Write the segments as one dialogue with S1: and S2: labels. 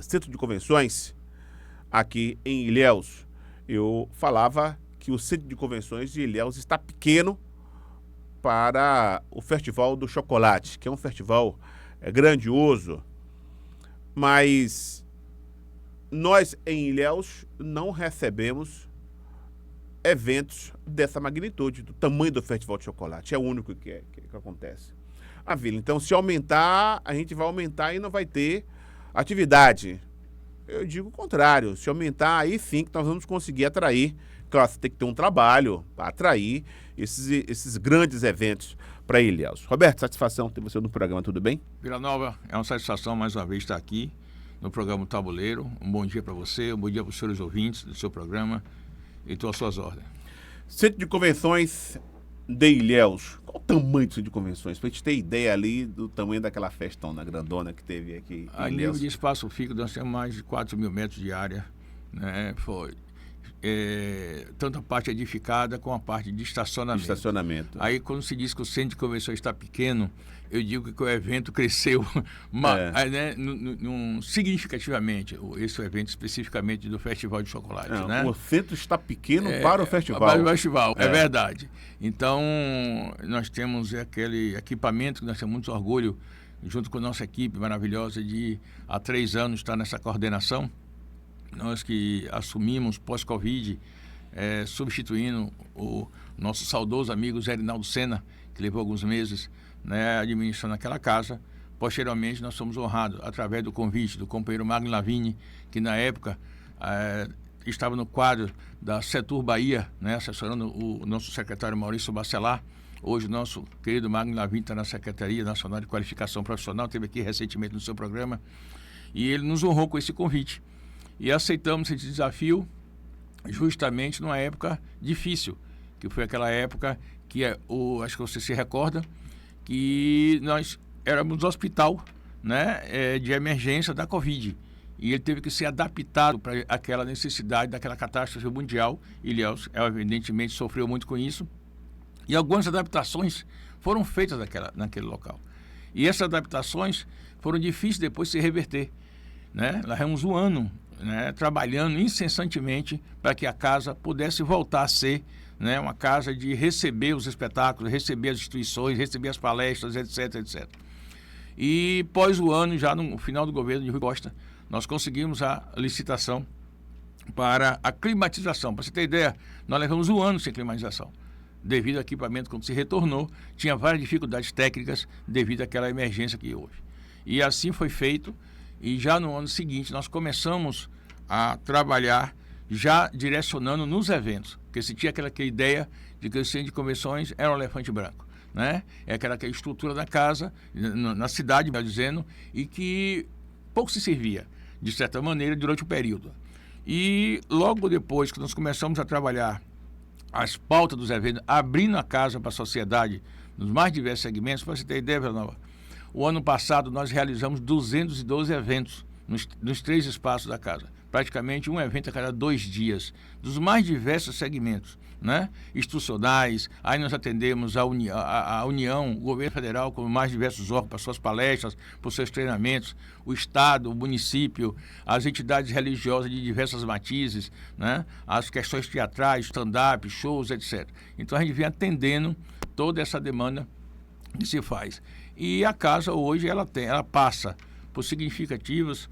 S1: centro de convenções aqui em Ilhéus. Eu falava que o centro de convenções de Ilhéus está pequeno para o Festival do Chocolate, que é um festival grandioso, mas nós em Ilhéus não recebemos eventos dessa magnitude, do tamanho do Festival de Chocolate. É o único que acontece. A Vila, então, se aumentar, a gente vai aumentar e não vai ter atividade. Eu digo o contrário, se aumentar, aí sim que nós vamos conseguir atrair. Claro, você tem que ter um trabalho para atrair esses grandes eventos para Ilhéus. Roberto, satisfação ter você no programa, tudo bem?
S2: Vila Nova, é uma satisfação mais uma vez estar aqui no programa Tabuleiro. Um bom dia para você, um bom dia para os senhores ouvintes do seu programa e estou às suas ordens.
S1: Centro de Convenções de Ilhéus. Qual o tamanho do Centro de Convenções? Para a gente ter ideia ali do tamanho daquela festona grandona que teve aqui em
S2: A
S1: Ilhéus.
S2: nível de espaço físico, nós temos mais de 4 mil metros de área, né? Foi tanto a parte edificada como a parte de estacionamento. Aí, quando se diz que o Centro de Convenções está pequeno, eu digo que o evento cresceu né, significativamente, esse evento especificamente do Festival de Chocolate. Né?
S1: O centro está pequeno para o festival.
S2: Para o festival, é verdade. Então, nós temos aquele equipamento que nós temos muito orgulho, junto com a nossa equipe maravilhosa de há 3 anos estar nessa coordenação. Nós que assumimos pós-Covid, substituindo o nosso saudoso amigo Zé Rinaldo Senna, que levou alguns meses, né, administrando aquela casa. Posteriormente, nós fomos honrados através do convite do companheiro Magno Lavigne, que na época estava no quadro da Setur Bahia, né, assessorando o nosso secretário Maurício Bacelar. Hoje o nosso querido Magno Lavigne está na Secretaria Nacional de Qualificação Profissional, esteve aqui recentemente no seu programa, e ele nos honrou com esse convite. E aceitamos esse desafio justamente numa época difícil, que foi aquela época que, acho que você se recorda, que nós éramos no hospital, né, de emergência da Covid. E ele teve que ser adaptado para aquela necessidade daquela catástrofe mundial. Ilhéus, evidentemente, sofreu muito com isso. E algumas adaptações foram feitas naquele local. E essas adaptações foram difíceis depois de se reverter. Né? Nós temos um ano, né, trabalhando incessantemente para que a casa pudesse voltar a ser, né, uma casa de receber os espetáculos, receber as instituições, receber as palestras, etc. E pós o ano, já no final do governo de Rui Costa, nós conseguimos a licitação para a climatização. Para você ter ideia, nós levamos um ano sem climatização. Devido ao equipamento, quando se retornou, tinha várias dificuldades técnicas devido àquela emergência que houve. E assim foi feito. E já no ano seguinte nós começamos a trabalhar já direcionando nos eventos, porque se tinha aquela ideia de que o centro de convenções era um elefante branco, né? É aquela estrutura da casa, na cidade, melhor dizendo, e que pouco se servia, de certa maneira, durante o período. E logo depois que nós começamos a trabalhar as pautas dos eventos, abrindo a casa para a sociedade nos mais diversos segmentos, para você ter ideia, Vila Nova, o ano passado nós realizamos 212 eventos nos 3 espaços da casa. Praticamente um evento a cada 2 dias, dos mais diversos segmentos, né? Institucionais. Aí nós atendemos a União, o governo federal, com mais diversos órgãos para suas palestras, para os seus treinamentos, o Estado, o município, as entidades religiosas de diversas matizes, né? As questões teatrais, stand-up, shows, etc. Então a gente vem atendendo toda essa demanda que se faz. E a casa hoje ela passa por significativas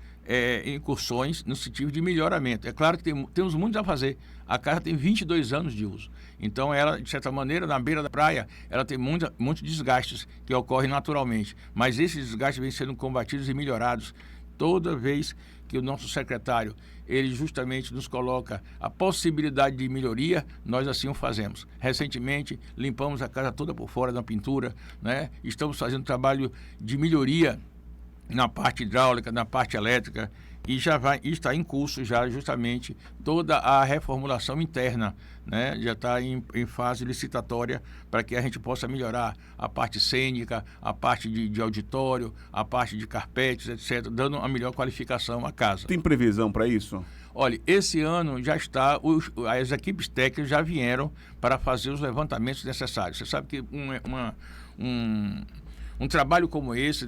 S2: incursões no sentido de melhoramento. É claro que temos muito a fazer. A casa tem 22 anos de uso. Então ela, de certa maneira, na beira da praia, ela tem muitos desgastes que ocorrem naturalmente. Mas esses desgastes vêm sendo combatidos e melhorados toda vez que o nosso secretário, ele justamente nos coloca a possibilidade de melhoria, nós assim o fazemos. Recentemente, limpamos a casa toda por fora da pintura, né? Estamos fazendo trabalho de melhoria na parte hidráulica, na parte elétrica, e está em curso já justamente toda a reformulação interna, né? Já está em fase licitatória para que a gente possa melhorar a parte cênica, a parte de auditório, a parte de carpetes, etc., dando a melhor qualificação à casa.
S1: Tem previsão para isso?
S2: Olha, esse ano já está, as equipes técnicas já vieram para fazer os levantamentos necessários. Você sabe que um trabalho como esse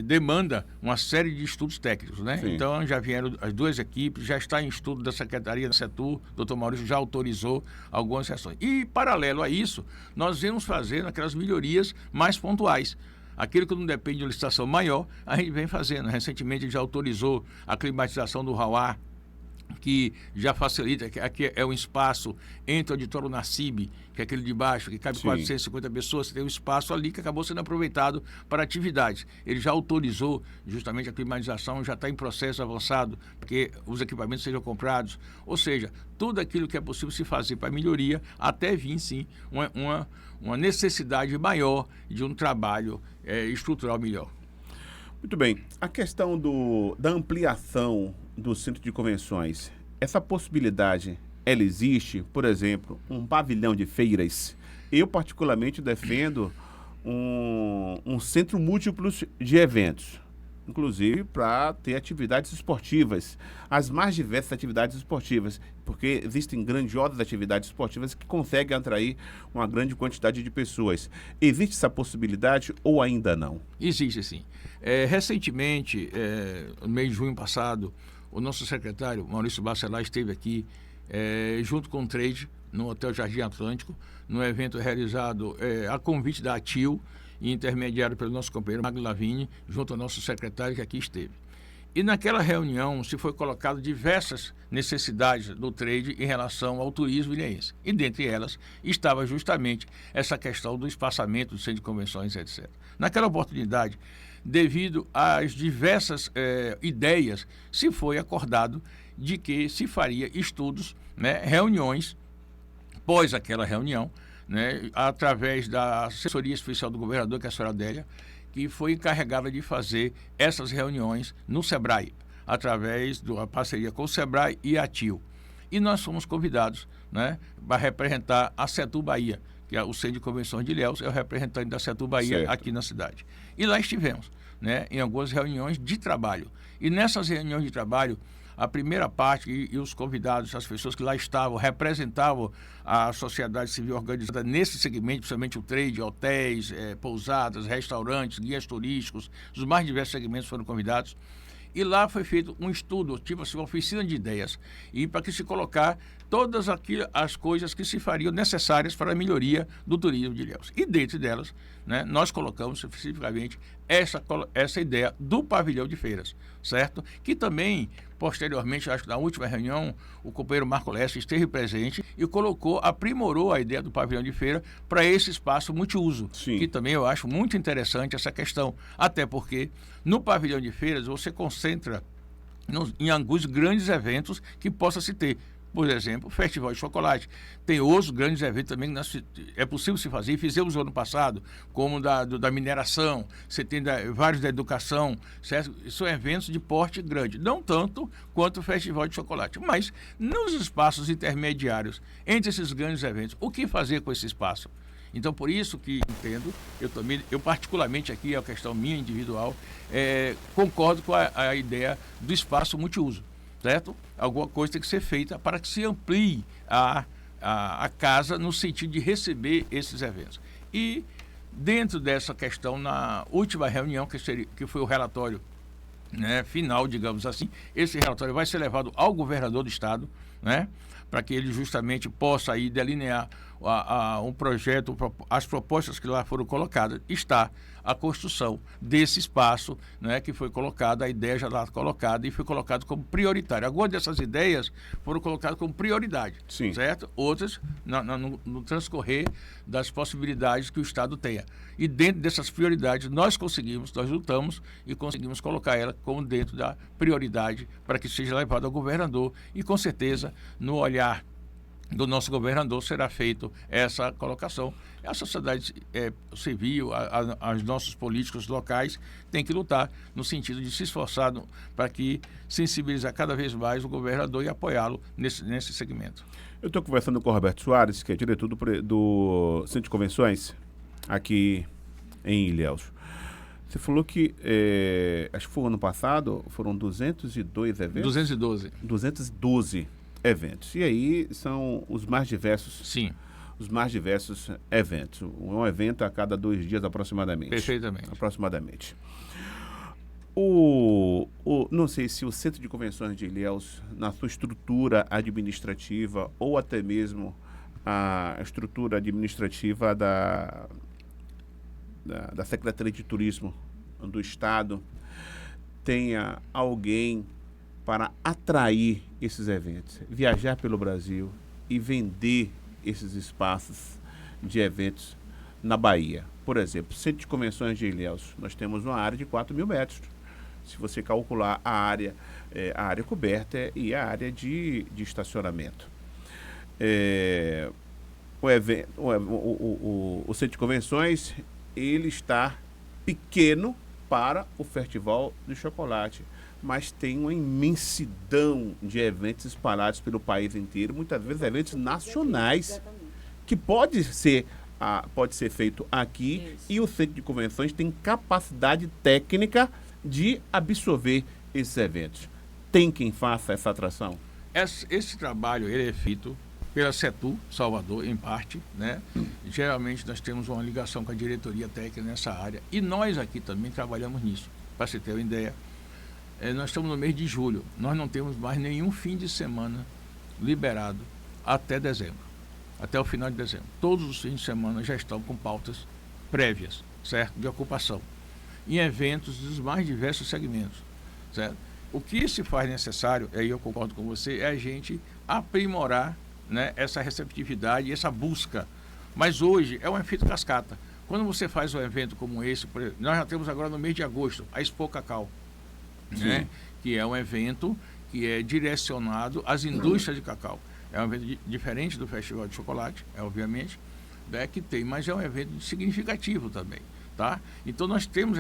S2: demanda uma série de estudos técnicos, né?
S1: Sim.
S2: Então já vieram as duas equipes, já está em estudo da Secretaria da Setur, doutor Maurício já autorizou algumas sessões. E, paralelo a isso, nós vamos fazendo aquelas melhorias mais pontuais. Aquilo que não depende de uma licitação maior, a gente vem fazendo. Recentemente, a gente já autorizou a climatização do Rauá, que já facilita, que aqui é um espaço entre o auditório Nassib, que é aquele de baixo, que cabe 450 pessoas, você tem um espaço ali que acabou sendo aproveitado para atividades. Ele já autorizou justamente a climatização, já está em processo avançado, porque os equipamentos sejam comprados. Ou seja, tudo aquilo que é possível se fazer para melhoria, até vir, sim, uma necessidade maior de um trabalho estrutural melhor.
S1: Muito bem. A questão da ampliação do centro de convenções, essa possibilidade, ela existe? Por exemplo, um pavilhão de feiras. Eu, particularmente, defendo um centro múltiplo de eventos, inclusive para ter atividades esportivas, as mais diversas atividades esportivas, porque existem grandiosas atividades esportivas que conseguem atrair uma grande quantidade de pessoas. Existe essa possibilidade ou ainda não?
S2: Existe, sim. Recentemente, no mês de junho passado, o nosso secretário, Maurício Bacelar, esteve aqui junto com o Trade, no Hotel Jardim Atlântico, num evento realizado a convite da ATIL e intermediário pelo nosso companheiro Magno Lavigne, junto ao nosso secretário que aqui esteve. E naquela reunião se foi colocado diversas necessidades do trade em relação ao turismo ilhéense. E dentre elas estava justamente essa questão do espaçamento do centro de convenções, etc. Naquela oportunidade, devido às diversas ideias, se foi acordado de que se faria estudos, né, reuniões, após aquela reunião, né, através da assessoria especial do governador, que é a senhora Adélia, que foi encarregada de fazer essas reuniões no SEBRAE, através da parceria com o SEBRAE e a ATIL. E nós fomos convidados, né, para representar a Setur Bahia, que é o Centro de Convenções de Ilhéus, é o representante da Setur Bahia, certo, aqui na cidade. E lá estivemos, né, em algumas reuniões de trabalho. E nessas reuniões de trabalho, a primeira parte e os convidados, as pessoas que lá estavam, representavam a sociedade civil organizada nesse segmento, principalmente o trade, hotéis, pousadas, restaurantes, guias turísticos, os mais diversos segmentos foram convidados. E lá foi feito um estudo, tipo assim, uma oficina de ideias, e para que se colocar todas as coisas que se fariam necessárias para a melhoria do turismo de Ilhéus. E dentro delas, né, nós colocamos especificamente essa ideia do pavilhão de feiras, certo? Que também, posteriormente, acho que na última reunião, o companheiro Marco Leste esteve presente e aprimorou a ideia do pavilhão de feira para esse espaço multiuso, sim, que também eu acho muito interessante essa questão, até porque no pavilhão de feiras você concentra em alguns grandes eventos que possa se ter. Por exemplo, o Festival de Chocolate. Tem outros grandes eventos também que é possível se fazer. Fizemos no ano passado, como da mineração, você tem vários da educação, certo? São eventos de porte grande. Não tanto quanto o Festival de Chocolate, mas nos espaços intermediários, entre esses grandes eventos, o que fazer com esse espaço? Então, por isso que entendo, eu particularmente aqui, é uma questão minha individual, concordo com a ideia do espaço multiuso. Certo? Alguma coisa tem que ser feita para que se amplie a casa no sentido de receber esses eventos. E dentro dessa questão, na última reunião, que foi o relatório, né, final, digamos assim, esse relatório vai ser levado ao governador do estado, né, para que ele justamente possa aí delinear um projeto, as propostas que lá foram colocadas. Está a construção desse espaço, né, que foi colocada, a ideia já está colocada e foi colocado como prioritário. Algumas dessas ideias foram colocadas como prioridade, sim, certo? Outras no transcorrer das possibilidades que o Estado tenha. E dentro dessas prioridades nós lutamos e conseguimos colocar ela como dentro da prioridade para que seja levado ao governador e com certeza no olhar do nosso governador será feita essa colocação. A sociedade civil, os nossos políticos locais têm que lutar no sentido de se esforçar para que sensibilizar cada vez mais o governador e apoiá-lo nesse segmento.
S1: Eu estou conversando com o Roberto Soares, que é diretor do Centro de Convenções aqui em Ilhéus. Você falou que, acho que foi ano passado, foram 202 eventos?
S2: 212.
S1: 212 eventos. E aí são os mais diversos.
S2: Sim.
S1: Os mais diversos eventos. Um evento a cada 2 dias aproximadamente.
S2: Perfeitamente.
S1: Aproximadamente. Não sei se o Centro de Convenções de Ilhéus, na sua estrutura administrativa ou até mesmo a estrutura administrativa da Secretaria de Turismo do Estado, tenha alguém para atrair esses eventos, viajar pelo Brasil e vender esses espaços de eventos na Bahia. Por exemplo, Centro de Convenções de Ilhéus, nós temos uma área de 4.000 metros. Se você calcular a área coberta e a área de estacionamento. O Centro de Convenções, ele está pequeno para o Festival do Chocolate, mas tem uma imensidão de eventos espalhados pelo país inteiro, muitas vezes eventos nacionais, que pode ser feito aqui. Isso. E o Centro de Convenções tem capacidade técnica de absorver esses eventos. Tem quem faça essa atração?
S2: Esse trabalho ele é feito pela CETU, Salvador, em parte, né? Geralmente nós temos uma ligação com a diretoria técnica nessa área e nós aqui também trabalhamos nisso. Para você ter uma ideia, nós estamos no mês de julho, nós não temos mais nenhum fim de semana liberado até dezembro, até o final de dezembro. Todos os fins de semana já estão com pautas prévias, certo? De ocupação, em eventos dos mais diversos segmentos, certo? O que se faz necessário, aí eu concordo com você, é a gente aprimorar, né, essa receptividade e essa busca. Mas hoje é um efeito cascata. Quando você faz um evento como esse, por exemplo, nós já temos agora no mês de agosto a Expo Cacau, né, que é um evento que é direcionado às indústrias de cacau. É um evento diferente do Festival de Chocolate, obviamente, né, que tem, mas é um evento significativo também. Tá? Então nós temos...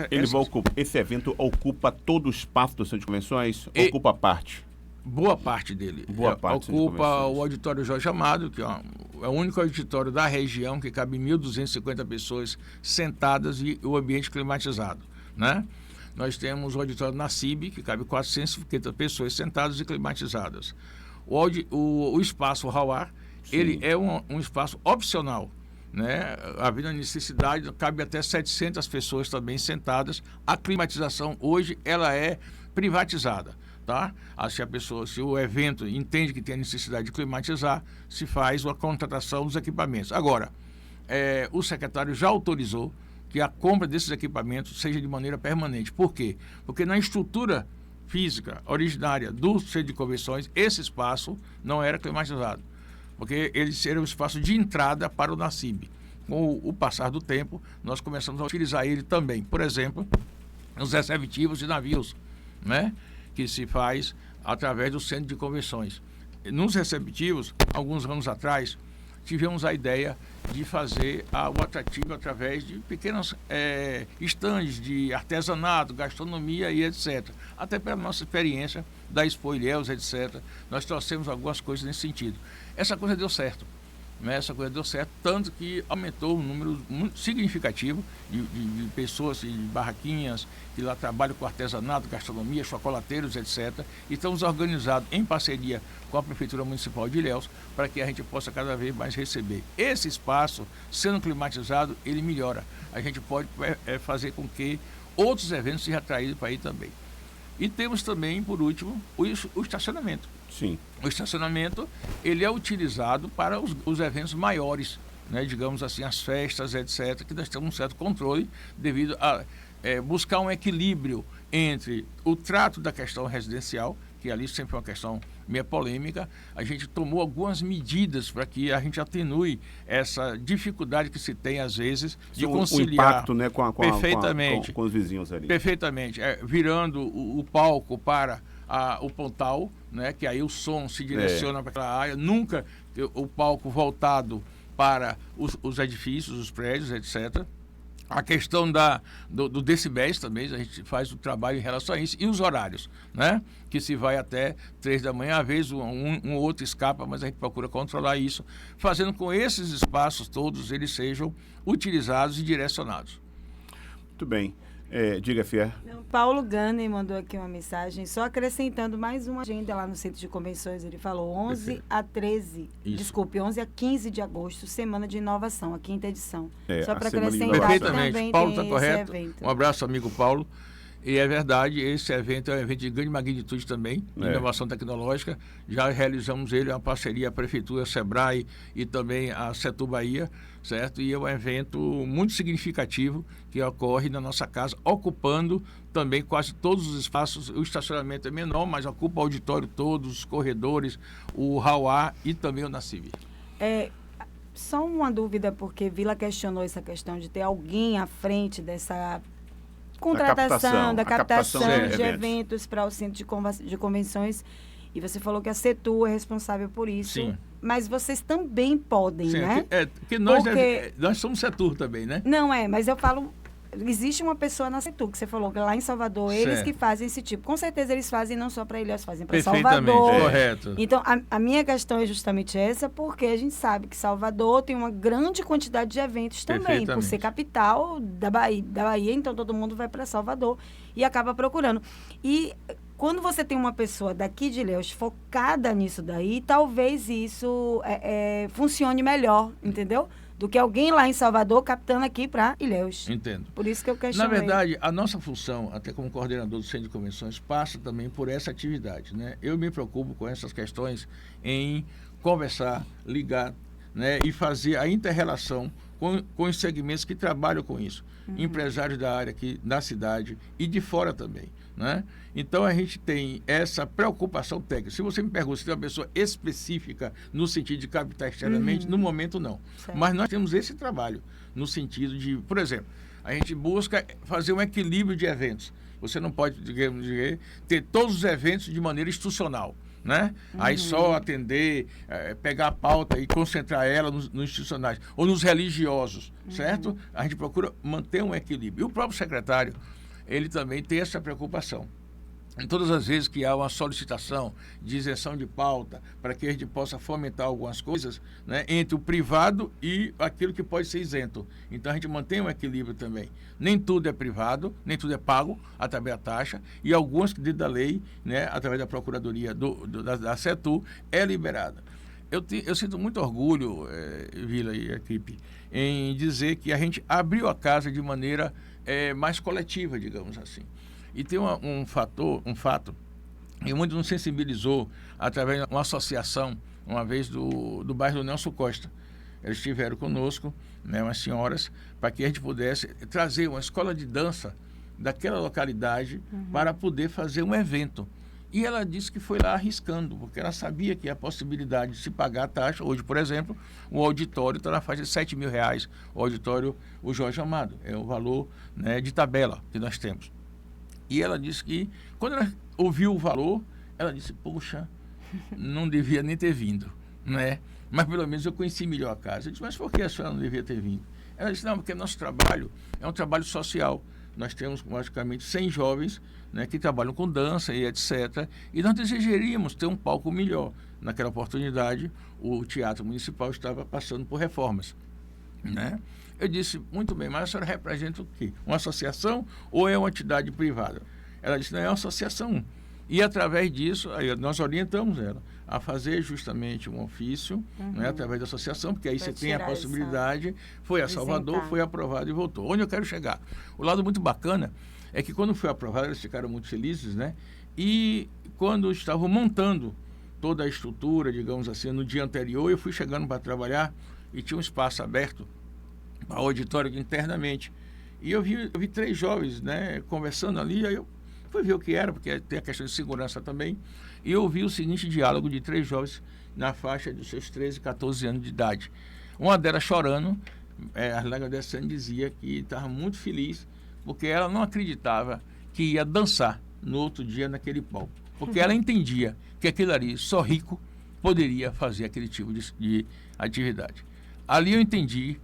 S1: Esse evento ocupa todo o espaço do Centro de Convenções? Ocupa parte?
S2: Boa parte dele. Ocupa o auditório Jorge Amado, que é o único auditório da região que cabe 1.250 pessoas sentadas e o ambiente climatizado, né? Nós temos o auditório Nassib, que cabe 450 pessoas sentadas e climatizadas. O espaço Hauar, ele é um espaço opcional, né? Havendo a necessidade, cabe até 700 pessoas também sentadas. A climatização hoje ela é privatizada, tá? Se o evento entende que tem a necessidade de climatizar, se faz a contratação dos equipamentos. Agora, o secretário já autorizou que a compra desses equipamentos seja de maneira permanente. Por quê? Porque na estrutura física originária do Centro de Convenções, esse espaço não era climatizado, porque ele seria um espaço de entrada para o Nassib. Com o passar do tempo, nós começamos a utilizar ele também, por exemplo, nos receptivos de navios, né, que se faz através do Centro de Convenções. Nos receptivos, alguns anos atrás, tivemos a ideia de fazer o atrativo através de pequenos estandes de artesanato, gastronomia e etc. Até pela nossa experiência da Expo Ilhéus, etc. Nós trouxemos algumas coisas nesse sentido. Essa coisa deu certo, né? Essa coisa deu certo, tanto que aumentou um número muito significativo de pessoas, de barraquinhas, que lá trabalham com artesanato, gastronomia, chocolateiros, etc. E estamos organizados em parceria com a Prefeitura Municipal de Ilhéus para que a gente possa cada vez mais receber. Esse espaço, sendo climatizado, ele melhora. A gente pode fazer com que outros eventos sejam atraídos para aí também. E temos também, por último, o estacionamento.
S1: Sim.
S2: O estacionamento, ele é utilizado para os eventos maiores, né? Digamos assim, as festas, etc., que nós temos um certo controle devido a buscar um equilíbrio entre o trato da questão residencial, que ali sempre é uma questão meio polêmica. A gente tomou algumas medidas para que a gente atenue essa dificuldade que se tem, às vezes, de conciliar...
S1: O impacto, né,
S2: perfeitamente,
S1: com os vizinhos ali.
S2: Perfeitamente. Virando o palco para o pontal, né, que aí o som se direciona para aquela área. Nunca o palco voltado para os edifícios, os prédios, etc. A questão do decibéis também, a gente faz o trabalho em relação a isso. E os horários, né? Que se vai até 3 da manhã, às vezes um outro escapa, mas a gente procura controlar isso, fazendo com esses espaços todos, eles sejam utilizados e direcionados.
S1: Muito bem. Diga, Fia.
S3: Paulo Gannem mandou aqui uma mensagem, só acrescentando mais uma agenda lá no Centro de Convenções. Ele falou 11 a 13,
S2: Isso.
S3: Desculpe, 11 a 15 de agosto, Semana de Inovação, a 5ª edição. Só para
S1: Semana de
S3: acrescentar que
S2: Perfeitamente.
S3: também
S2: Paulo
S3: tem
S2: está correto.
S3: esse evento.
S2: Um abraço, amigo Paulo. E é verdade, esse evento é um evento de grande magnitude também, de inovação tecnológica. Já realizamos ele, uma parceria a Prefeitura, a Sebrae e também a Setur Bahia, certo? E é um evento muito significativo que ocorre na nossa casa, ocupando também quase todos os espaços. O estacionamento é menor, mas ocupa o auditório todo, os corredores, o hall A e também o Nacive.
S3: Só uma dúvida, porque Vila questionou essa questão de ter alguém à frente dessa contratação, da captação de eventos para o centro de convenções. E você falou que a Setur é responsável por isso.
S2: Sim.
S3: Mas vocês também podem,
S2: Sim,
S3: né?
S2: Que nós somos Setur também, né?
S3: Não, mas eu falo... Existe uma pessoa na Setur, que você falou que lá em Salvador, eles que fazem esse tipo. Com certeza eles fazem não só para Ilhéus, fazem para Salvador.
S2: Correto.
S3: Então, a minha questão é justamente essa, porque a gente sabe que Salvador tem uma grande quantidade de eventos também, por ser capital da Bahia, então todo mundo vai para Salvador e acaba procurando. E quando você tem uma pessoa daqui de Ilhéus focada nisso daí, talvez isso funcione melhor, entendeu? Do que alguém lá em Salvador captando aqui para Ilhéus.
S2: Entendo.
S3: Por isso que eu questionei.
S2: Na verdade, a nossa função, até como coordenador do Centro de Convenções, passa também por essa atividade, né? Eu me preocupo com essas questões em conversar, ligar, né? E fazer a inter-relação com os segmentos que trabalham com isso. Empresários da área aqui da cidade e de fora também, né? Então, a gente tem essa preocupação técnica. Se você me pergunta se tem uma pessoa específica no sentido de captar externamente, no momento não.
S3: Certo.
S2: Mas nós temos esse trabalho no sentido de, por exemplo, a gente busca fazer um equilíbrio de eventos. Você não pode, digamos, ter todos os eventos de maneira institucional, né? Aí só atender, pegar a pauta e concentrar ela nos institucionais ou nos religiosos, certo? A gente procura manter um equilíbrio. E o próprio secretário, ele também tem essa preocupação. Em todas as vezes que há uma solicitação de isenção de pauta para que a gente possa fomentar algumas coisas, né, entre o privado e aquilo que pode ser isento. Então, a gente mantém um equilíbrio também. Nem tudo é privado, nem tudo é pago através da taxa, e algumas que dentro da lei, né, através da Procuradoria da Setur, é liberada. Eu sinto muito orgulho, Vila e equipe, em dizer que a gente abriu a casa de maneira mais coletiva, digamos assim. E tem um fato que muito nos sensibilizou através de uma associação, uma vez do bairro do Nelson Costa. Eles estiveram conosco, né, umas senhoras, para que a gente pudesse trazer uma escola de dança daquela localidade para poder fazer um evento. E ela disse que foi lá arriscando, porque ela sabia que a possibilidade de se pagar a taxa. Hoje, por exemplo, o auditório está na faixa de R$7 mil, o auditório, o Jorge Amado, é o valor, né, de tabela que nós temos. E ela disse que, quando ela ouviu o valor, ela disse, poxa, não devia nem ter vindo, né? Mas pelo menos eu conheci melhor a casa. Eu disse, mas por que a senhora não devia ter vindo? Ela disse, não, porque nosso trabalho é um trabalho social. Nós temos praticamente 100 jovens, né, que trabalham com dança e etc. E nós desejaríamos ter um palco melhor. Naquela oportunidade, o Teatro Municipal estava passando por reformas, né? Eu disse, muito bem, mas a senhora representa o quê? Uma associação ou é uma entidade privada? Ela disse, não, é uma associação. E através disso, aí nós orientamos ela a fazer justamente um ofício, né, através da associação, porque aí você tem a possibilidade. Foi a Salvador, foi aprovado e voltou. Onde eu quero chegar? O lado muito bacana é que quando foi aprovado, eles ficaram muito felizes, né? E quando estavam montando toda a estrutura, digamos assim, no dia anterior, eu fui chegando para trabalhar e tinha um espaço aberto para o auditório internamente. E eu vi 3 jovens, né, conversando ali, aí eu fui ver o que era, porque tem a questão de segurança também, e eu ouvi o seguinte diálogo de 3 jovens na faixa dos seus 13, 14 anos de idade. Uma delas chorando, a Arlega Dessane dizia que estava muito feliz, porque ela não acreditava que ia dançar no outro dia naquele palco, porque ela entendia que aquilo ali, só rico poderia fazer aquele tipo de atividade. Ali eu entendi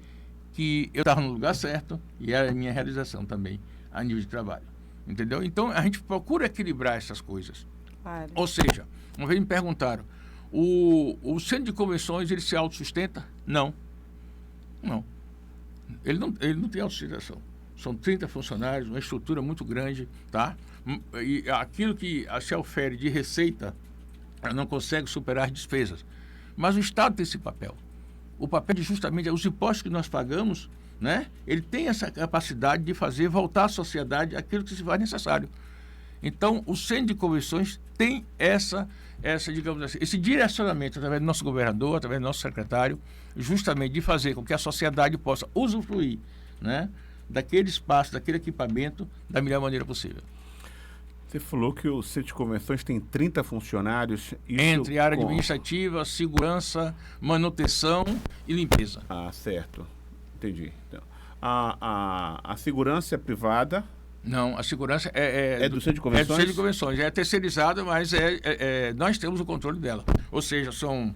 S2: que eu estava no lugar certo e era a minha realização também a nível de trabalho, entendeu? Então, a gente procura equilibrar essas coisas.
S3: Claro.
S2: Ou seja, uma vez me perguntaram, o centro de convenções, ele se autossustenta? Não. Ele não tem autossustentação. São 30 funcionários, uma estrutura muito grande, tá? E aquilo que se ofere de receita, ela não consegue superar as despesas. Mas o Estado tem esse papel. O papel de justamente os impostos que nós pagamos né? Ele tem essa capacidade de fazer voltar à sociedade aquilo que se faz necessário. Então, o Centro de Convenções tem digamos assim, esse direcionamento através do nosso governador, através do nosso secretário, justamente de fazer com que a sociedade possa usufruir, né, daquele espaço, daquele equipamento, da melhor maneira possível.
S1: Você falou que o Centro de Convenções tem 30 funcionários.
S2: Entre área administrativa, segurança, manutenção e limpeza.
S1: Ah, certo. Entendi. Então, a segurança é privada?
S2: Não, a segurança
S1: é do Centro de Convenções?
S2: É do Centro de Convenções. É terceirizada, mas nós temos o controle dela. Ou seja, são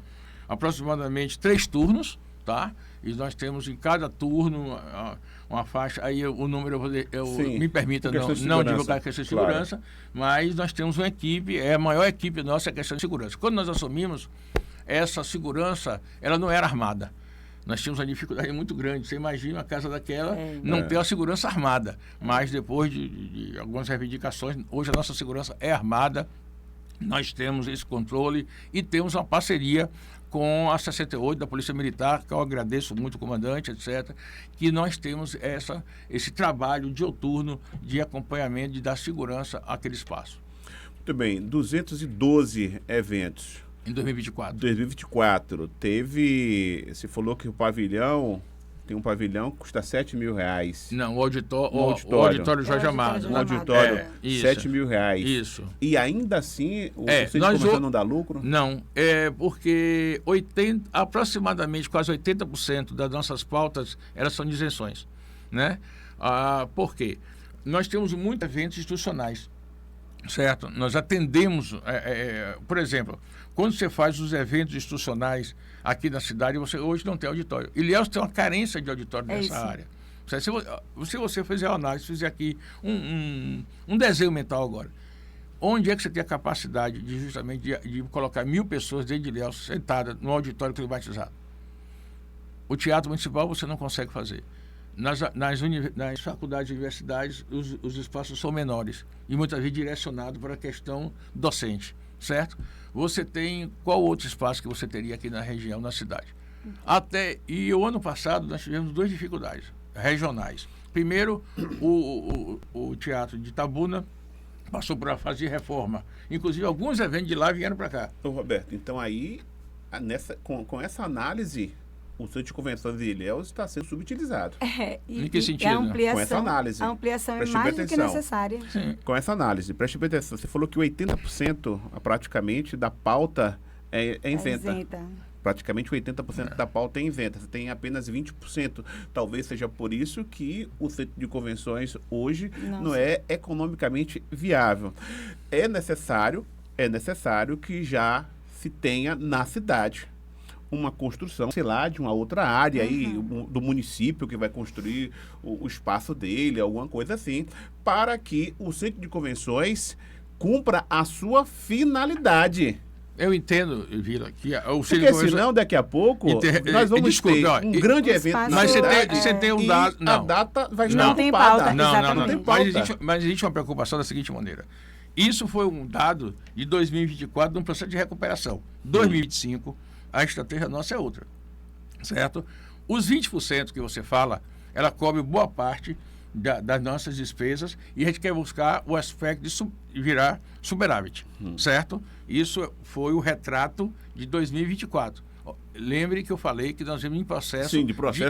S2: aproximadamente 3 turnos, tá? E nós temos em cada turno uma faixa. Aí o número me permita não divulgar a questão de segurança, claro. Mas nós temos uma equipe, a maior equipe nossa é a questão de segurança. Quando nós assumimos, essa segurança, ela não era armada. Nós tínhamos uma dificuldade muito grande. Você imagina uma casa daquela não ter a segurança armada. Mas depois de algumas reivindicações, hoje a nossa segurança é armada. Nós temos esse controle e temos uma parceria com a 68 da Polícia Militar, que eu agradeço muito o comandante, etc., que nós temos esse trabalho diuturno de acompanhamento, de dar segurança àquele espaço.
S1: Muito bem, 212 eventos.
S2: Em 2024.
S1: 2024. Você falou que tem um pavilhão que custa R$7 mil.
S2: Não, o auditório Jorge Amado.
S1: Um auditório, R$7 mil.
S2: Isso.
S1: E ainda assim, o Centro não dá lucro?
S2: Não, porque aproximadamente quase 80% das nossas pautas, elas são de isenções, né? Por quê? Nós temos muitos eventos institucionais, certo? Nós atendemos, por exemplo, quando você faz os eventos institucionais aqui na cidade, você hoje não tem auditório. Ilhéus tem uma carência de auditório nessa área. Se você fizer uma análise, fizer aqui um desenho mental agora, onde é que você tem a capacidade de justamente de colocar 1.000 pessoas dentro de Ilhéus sentadas no auditório climatizado? O teatro municipal você não consegue fazer. Nas faculdades e universidades, os espaços são menores e muitas vezes direcionados para a questão docente, certo? Você tem qual outro espaço que você teria aqui na região, na cidade? E o ano passado nós tivemos 2 dificuldades regionais. Primeiro, o Teatro de Itabuna passou por uma fase de reforma. Inclusive, alguns eventos de lá vieram para cá.
S1: Ô, Roberto, então aí, com essa análise, o Centro de Convenções de Ilhéus está sendo subutilizado.
S2: Em que sentido?
S1: Com essa análise.
S3: A ampliação é mais do que necessária.
S1: Sim. Com essa análise, preste bem atenção. Você falou que 80% praticamente da pauta é isenta. Praticamente 80% da pauta é isenta. Você tem apenas 20%. Talvez seja por isso que o Centro de Convenções hoje não é economicamente viável. É necessário que já se tenha na cidade uma construção, sei lá, de uma outra área aí, do município que vai construir o espaço dele, alguma coisa assim, para que o Centro de Convenções cumpra a sua finalidade.
S2: Eu entendo, Vila, que o
S1: Centro de Convenções... senão, daqui a pouco, nós vamos ter um grande evento na cidade,
S2: você tem um dado...
S1: a data vai estar ocupada.
S2: Não tem pauta. Mas existe uma preocupação da seguinte maneira. Isso foi um dado de 2024, de um processo de recuperação. 2025... a estratégia nossa é outra, certo? Os 20% que você fala, ela cobre boa parte das nossas despesas e a gente quer buscar o aspecto de virar superávit, certo? Isso foi o retrato de 2024. Lembre que eu falei que nós vemos em processo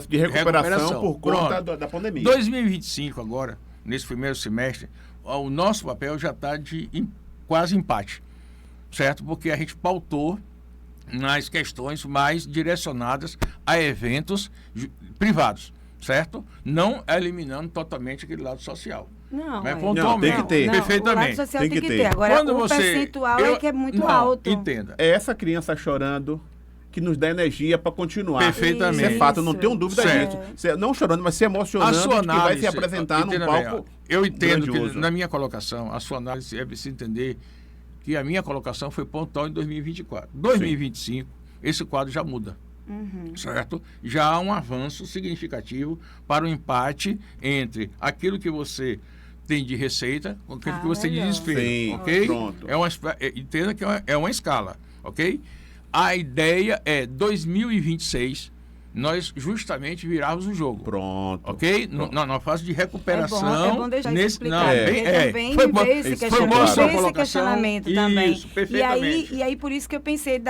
S1: de recuperação por conta da pandemia.
S2: 2025 agora, nesse primeiro semestre, o nosso papel já está de quase empate, certo? Porque a gente pautou nas questões mais direcionadas a eventos privados, certo? Não eliminando totalmente aquele lado social. Mas pontualmente.
S1: Tem que ter.
S2: Perfeitamente.
S3: O lado social tem que ter. Agora, o percentual é que é muito alto.
S2: Entenda.
S1: É essa criança chorando que nos dá energia para continuar.
S2: Perfeitamente.
S1: Isso é fato, não tenho dúvida disso. Não chorando, mas se emocionando, que vai se apresentar num palco.
S2: Eu entendo que, na minha colocação, a sua análise é preciso entender que a minha colocação foi pontual em 2024. 2025, esse quadro já muda, certo? Já há um avanço significativo para o empate entre aquilo que você tem de receita com aquilo que você tem de despesa, ok?
S1: Pronto.
S2: Entenda que é uma escala, ok? A ideia é 2026 nós justamente virávamos o jogo.
S1: Pronto.
S2: Ok?
S1: Pronto.
S2: Na fase de recuperação.
S3: É bom deixar isso explicado. Também
S2: Foi
S3: veio esse questionamento também.
S2: Isso, perfeitamente.
S3: E aí, por isso que eu pensei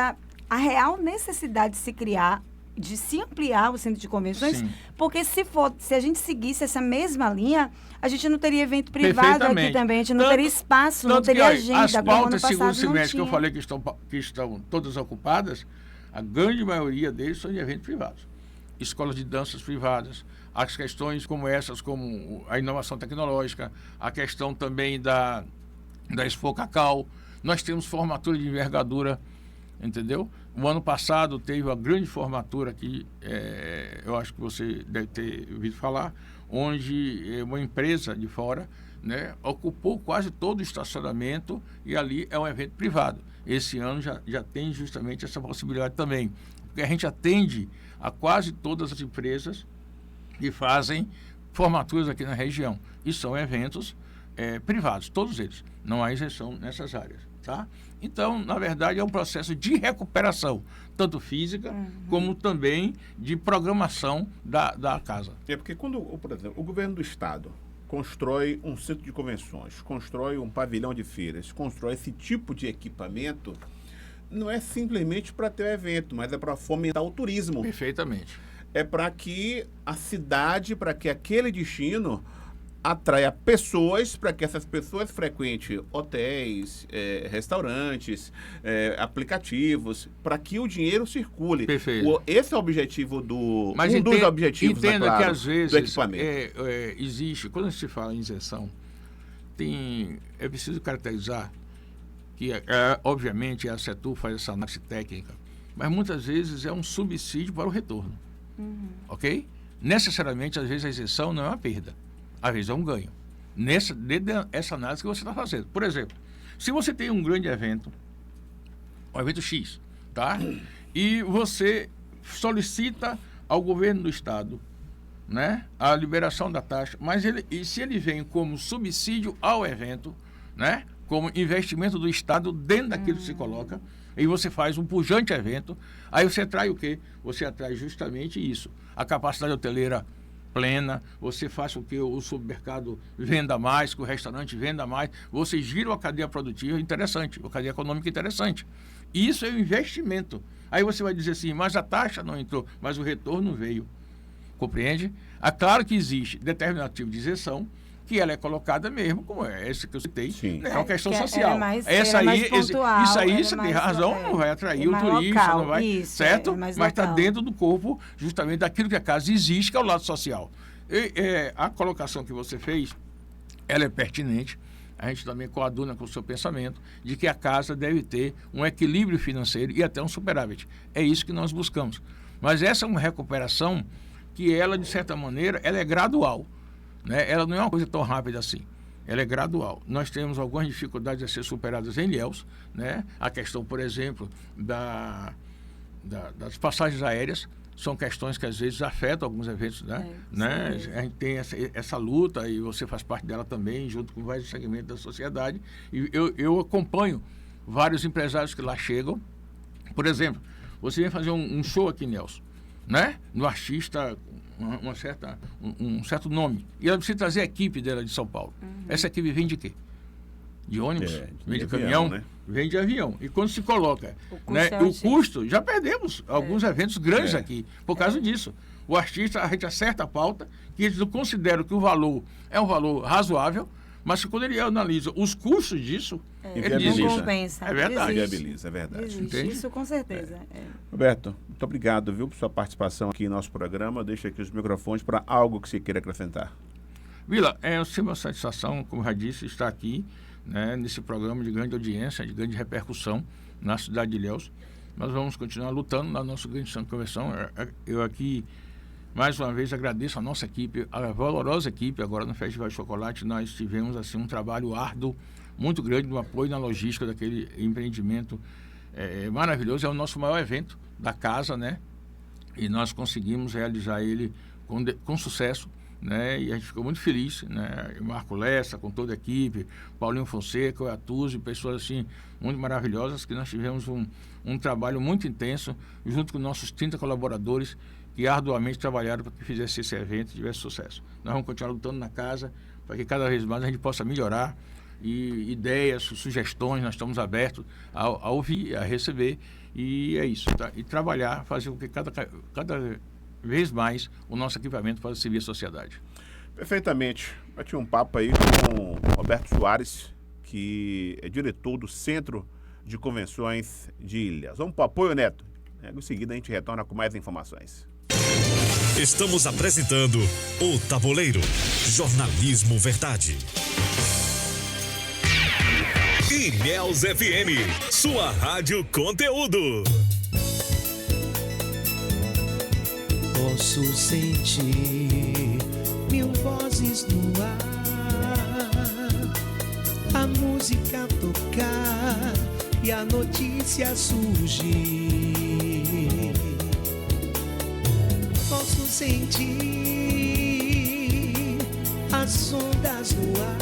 S3: a real necessidade de se criar, de se ampliar o centro de convenções, sim, porque se a gente seguisse essa mesma linha, a gente não teria evento privado aqui também, a gente não teria espaço, não teria agenda.
S2: As pautas segundo semestre que eu falei que estão todas ocupadas, a grande maioria deles são de eventos privados. Escolas de danças privadas, as questões como essas, como a inovação tecnológica, a questão também da Expo Cacau. Nós temos formatura de envergadura, entendeu? O ano passado teve uma grande formatura aqui, eu acho que você deve ter ouvido falar, onde uma empresa de fora, né, ocupou quase todo o estacionamento e ali é um evento privado. Esse ano já tem justamente essa possibilidade também, porque a gente atende a quase todas as empresas que fazem formaturas aqui na região. E são eventos privados, todos eles. Não há isenção nessas áreas, tá? Então, na verdade, é um processo de recuperação, tanto física como também de programação da casa.
S1: É porque quando, por exemplo, o governo do estado constrói um centro de convenções, constrói um pavilhão de feiras, constrói esse tipo de equipamento, não é simplesmente para ter o evento, mas é para fomentar o turismo.
S2: Perfeitamente.
S1: É para que a cidade, para que aquele destino atraia pessoas, para que essas pessoas frequentem hotéis, restaurantes, aplicativos, para que o dinheiro circule.
S2: Perfeito.
S1: Esse é o objetivo dos objetivos,
S2: entenda,
S1: claro,
S2: que às vezes
S1: do equipamento.
S2: Existe, quando se fala em isenção, é preciso caracterizar que, obviamente, a CETU faz essa análise técnica, mas muitas vezes é um subsídio para o retorno. Ok? Necessariamente, às vezes, a isenção não é uma perda. Às vezes é um ganho. Essa análise que você está fazendo. Por exemplo, se você tem um grande evento, um evento X, tá? E você solicita ao governo do estado, né, a liberação da taxa, mas se ele vem como subsídio ao evento, né, como investimento do estado dentro daquilo que se coloca, e você faz um pujante evento, aí você atrai o quê? Você atrai justamente isso. A capacidade hoteleira plena, você faz com que o supermercado venda mais, que o restaurante venda mais, você gira uma cadeia produtiva interessante, uma cadeia econômica interessante. Isso é um investimento. Aí você vai dizer assim, mas a taxa não entrou, mas o retorno veio. Compreende? É claro que existe determinado tipo de isenção, que ela é colocada mesmo, como é essa que eu citei, né? É uma questão social. Isso aí você tem razão, não vai atrair o turista, local, não vai, certo? Mas está dentro do corpo justamente daquilo que a casa existe, que é o lado social. A colocação que você fez, ela é pertinente. A gente também coaduna com o seu pensamento de que a casa deve ter um equilíbrio financeiro e até um superávit. É isso que nós buscamos. Mas essa é uma recuperação que ela, de certa maneira, ela é gradual. Né? Ela não é uma coisa tão rápida assim. Ela é gradual. Nós temos algumas dificuldades a ser superadas em Ilhéus, né? A questão, por exemplo, das passagens aéreas são questões que às vezes afetam alguns eventos, né? A gente tem essa luta e você faz parte dela também, junto com vários segmentos da sociedade. E eu acompanho vários empresários que lá chegam. Por exemplo, você vem fazer um show aqui em Ilhéus, né? No artista um certo nome. E ela precisa trazer a equipe dela de São Paulo. Essa equipe vem de quê? De ônibus? Vem de caminhão? Né? Vem de avião. E quando se coloca o custo, já perdemos alguns eventos grandes aqui por causa disso. O artista, a gente acerta a pauta, que eles consideram que o valor é um valor razoável, mas que quando ele analisa os custos disso, ele diz
S3: não compensa.
S2: É verdade.
S1: Viabiliza, é verdade.
S3: Isso com certeza.
S1: Roberto, muito obrigado, viu, por sua participação aqui em nosso programa. Deixa aqui os microfones para algo que você queira acrescentar.
S2: Vila, é sempre uma satisfação, como já disse, estar aqui, né, nesse programa de grande audiência, de grande repercussão na cidade de Ilhéus. Nós vamos continuar lutando na nossa grande convenção. Eu aqui, mais uma vez, agradeço a nossa equipe, a valorosa equipe. Agora no Festival de Chocolate nós tivemos assim, um trabalho árduo, muito grande, no apoio na logística daquele empreendimento maravilhoso. É o nosso maior evento da casa, né? E nós conseguimos realizar ele com sucesso, né? E a gente ficou muito feliz, né? Marco Lessa, com toda a equipe, Paulinho Fonseca, o Atuzzi, pessoas assim muito maravilhosas, que nós tivemos um trabalho muito intenso, junto com nossos 30 colaboradores, que arduamente trabalharam para que fizesse esse evento e tivesse sucesso. Nós vamos continuar lutando na casa para que cada vez mais a gente possa melhorar, e ideias, sugestões, nós estamos abertos a ouvir, a receber, e é isso, tá? E trabalhar, fazer com que cada vez mais o nosso equipamento possa servir a sociedade.
S1: Perfeitamente. Bati um papo aí com o Roberto Soares, que é diretor do Centro de Convenções de Ilhéus. Vamos para o apoio, Neto. Em seguida a gente retorna com mais informações.
S4: Estamos apresentando o Tabuleiro. Jornalismo Verdade. Ilhéus FM, sua rádio conteúdo.
S5: Posso sentir 1000 vozes no ar, a música tocar e a notícia surgir. Posso sentir as ondas no ar,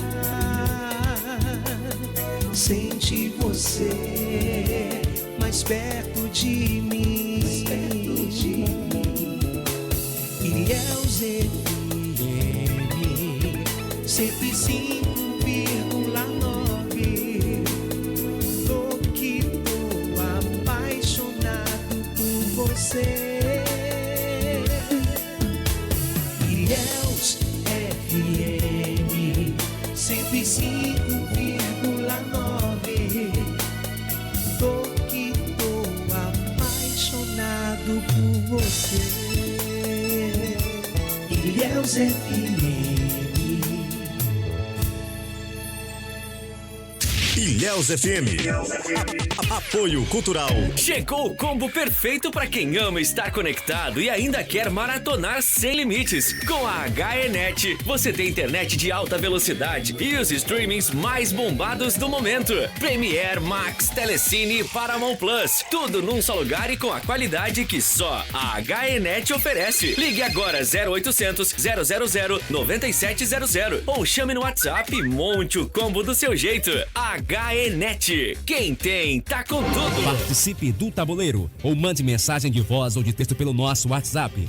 S5: sentir você mais perto de mim. Ilhéus FM 105,9. Tô apaixonado por você. Ilhéus FM 105,9. Tô apaixonado por você. Ilhéus FM.
S4: Ilhéus FM. Apoio Cultural.
S6: Chegou o combo perfeito para quem ama estar conectado e ainda quer maratonar sem limites. Com a HENet, você tem internet de alta velocidade e os streamings mais bombados do momento. Premiere, Max, Telecine e Paramount Plus. Tudo num só lugar e com a qualidade que só a HENet oferece. Ligue agora 0800 000 9700 ou chame no WhatsApp e monte o combo do seu jeito. HENet. Quem tem, tá com tudo.
S7: Participe do Tabuleiro ou mande mensagem de voz ou de texto pelo nosso WhatsApp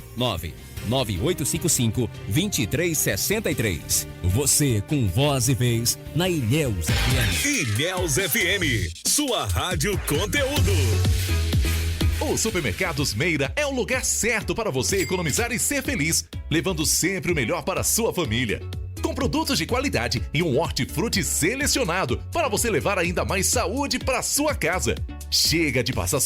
S7: 99855-2363. Você com voz e vez na Ilhéus FM.
S4: Ilhéus FM, sua rádio conteúdo.
S8: O Supermercados Meira é o lugar certo para você economizar e ser feliz, levando sempre o melhor para a sua família. Com produtos de qualidade e um hortifruti selecionado para você levar ainda mais saúde para sua casa. Chega de passar